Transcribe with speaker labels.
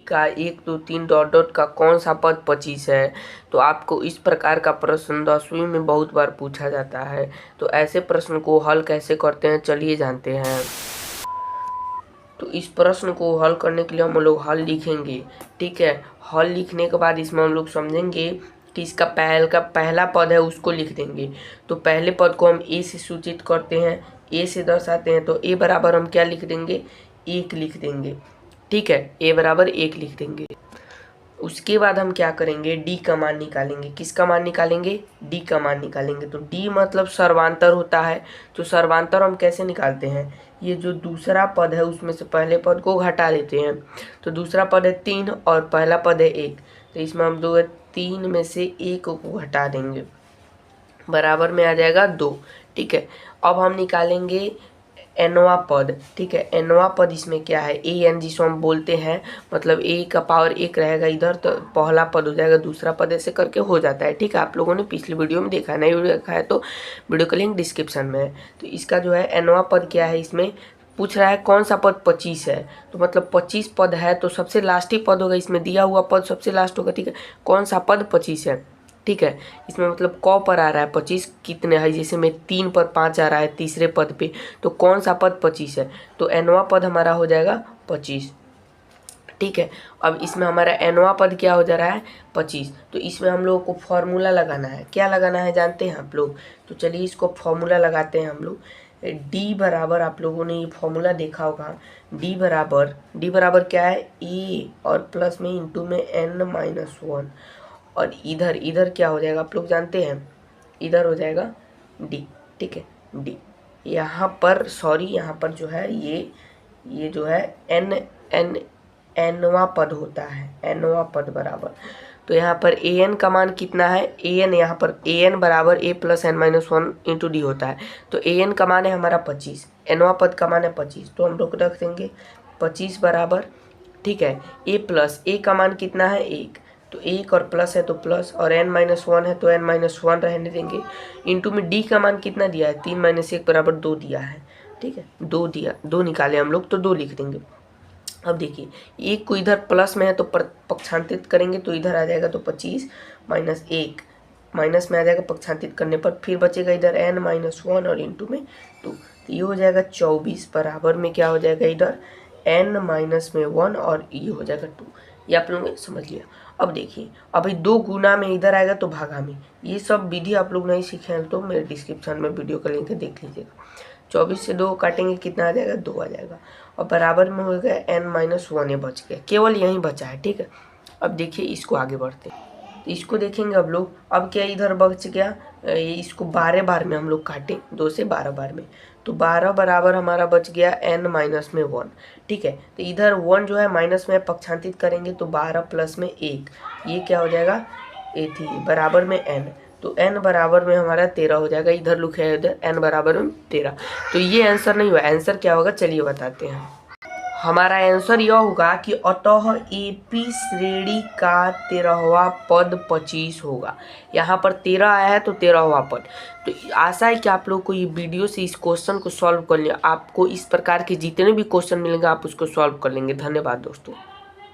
Speaker 1: का 1 2 3 dot dot का कौन सा पद 25 है। तो आपको इस प्रकार का प्रश्न 10वीं में बहुत बार पूछा जाता है। तो ऐसे प्रश्न को हल कैसे करते हैं चलिए जानते हैं। तो इस प्रश्न को हल करने के लिए हम लोग हल लिखेंगे, ठीक है। हल लिखने के बाद इसमें हम लोग समझेंगे कि इसका पहला पद है उसको लिख देंगे। तो पहले पद को हम ए से सूचित करते हैं, ए से दर्शाते हैं। तो ए बराबर हम क्या लिख देंगे, 1 लिख देंगे, ठीक है। ए बराबर 1 लिख देंगे। उसके बाद हम क्या करेंगे, डी का मान निकालेंगे। किसका मान निकालेंगे, डी का मान निकालेंगे। तो डी मतलब सर्वांतर होता है। तो सर्वांतर हम कैसे निकालते हैं, ये जो दूसरा पद है उसमें से पहले पद को घटा लेते हैं। तो दूसरा पद है 3 और पहला पद है 1। तो इसमें हम 3 में से 1 को घटा देंगे, बराबर में आ जाएगा 2, ठीक है। अब हम निकालेंगे एनवा पद, ठीक है। एनवा पद इसमें क्या है, ए एन जिसको हम बोलते हैं, मतलब ए का पावर 1 रहेगा इधर, तो पहला पद हो जाएगा, दूसरा पद ऐसे करके हो जाता है, ठीक है। आप लोगों ने पिछली वीडियो में देखा है, नहीं देखा है तो वीडियो का लिंक डिस्क्रिप्शन में है। तो इसका जो है एनवा पद क्या है, इसमें पूछ रहा है कौन सा पद 25 है। तो मतलब 25 पद है तो सबसे लास्ट ही पद होगा, इसमें दिया हुआ पद सबसे लास्ट होगा, ठीक है। कौन सा पद 25 है, ठीक है। इसमें मतलब क पर आ रहा है 25 कितने है, जैसे में 3 पर 5 आ रहा है तीसरे पद पे, तो कौन सा पद 25 है। तो एनवा पद हमारा हो जाएगा 25, ठीक है। अब इसमें हमारा एनवा पद क्या हो जा रहा है 25। तो इसमें हम लोगों को फॉर्मूला लगाना है, क्या लगाना है जानते हैं आप लोग। तो चलिए इसको फॉर्मूला लगाते हैं हम लोग। डी बराबर, आप लोगों ने ये फॉर्मूला देखा होगा, डी बराबर क्या है, ए और प्लस में इंटू में n-1, और इधर क्या हो जाएगा आप लोग जानते हैं, इधर हो जाएगा डी, ठीक है। डी यहाँ पर यहाँ पर जो है ये जो है एनवा पद होता है, एनवा पद बराबर। तो यहाँ पर ए एन का मान कितना है, ए एन यहाँ पर ए एन बराबर ए प्लस n-1 इंटू डी होता है। तो ए एन का मान है हमारा 25, एनवा पद का मान है 25। तो हम लोग रख देंगे 25 बराबर, ठीक है। ए का मान कितना है 1, तो 1 और प्लस है तो प्लस, और n-1 है तो n-1 रहने देंगे। इंटू में डी का मान कितना दिया है, 3 - 1 बराबर 2 दिया है, ठीक है। 2 निकाले हम लोग तो 2 लिख देंगे। अब देखिए 1 को इधर प्लस में है तो पक्षांतरित करेंगे तो इधर आ जाएगा, तो 25 - 1 माइनस में आ जाएगा, पक्षांतरित करने पर फिर बचेगा इधर n-1 और इंटू में 2। तो ये हो जाएगा 24 बराबर में क्या हो जाएगा इधर n-1 और ये हो जाएगा 2। ये आप लोगों ने समझ लिया। अब देखिए अभी 2 गुना में इधर आएगा तो भागा में, ये सब विधि आप लोग नहीं सीखे हैं तो मेरे डिस्क्रिप्शन में वीडियो का लिंक है, देख लीजिएगा। 24 से 2 काटेंगे कितना आ जाएगा, 2 आ जाएगा, और बराबर में हो गया n-1, ये बच गया, केवल यहीं बचा है, ठीक है। अब देखिए इसको आगे बढ़ते हैं, तो इसको देखेंगे अब लोग। अब क्या इधर बच गया, इसको 12 बार में हम लोग काटे, 2 से 12 बार में, तो 12 बराबर हमारा बच गया n-1, ठीक है। तो इधर 1 जो है माइनस में पक्षांतरित करेंगे तो 12 प्लस में 1, ये क्या हो जाएगा बराबर में n। तो n बराबर में हमारा 13 हो जाएगा, इधर लिखा है इधर n बराबर में 13। तो ये आंसर नहीं हुआ, आंसर क्या होगा चलिए बताते हैं। हमारा आंसर यह होगा कि अतः एपी श्रेणी का 13वां पद 25 होगा। यहाँ पर 13 आया है तो 13वां पद। तो आशा है कि आप लोग को ये वीडियो से इस क्वेश्चन को सॉल्व कर लिया। आपको इस प्रकार के जितने भी क्वेश्चन मिलेंगे आप उसको सॉल्व कर लेंगे। धन्यवाद दोस्तों।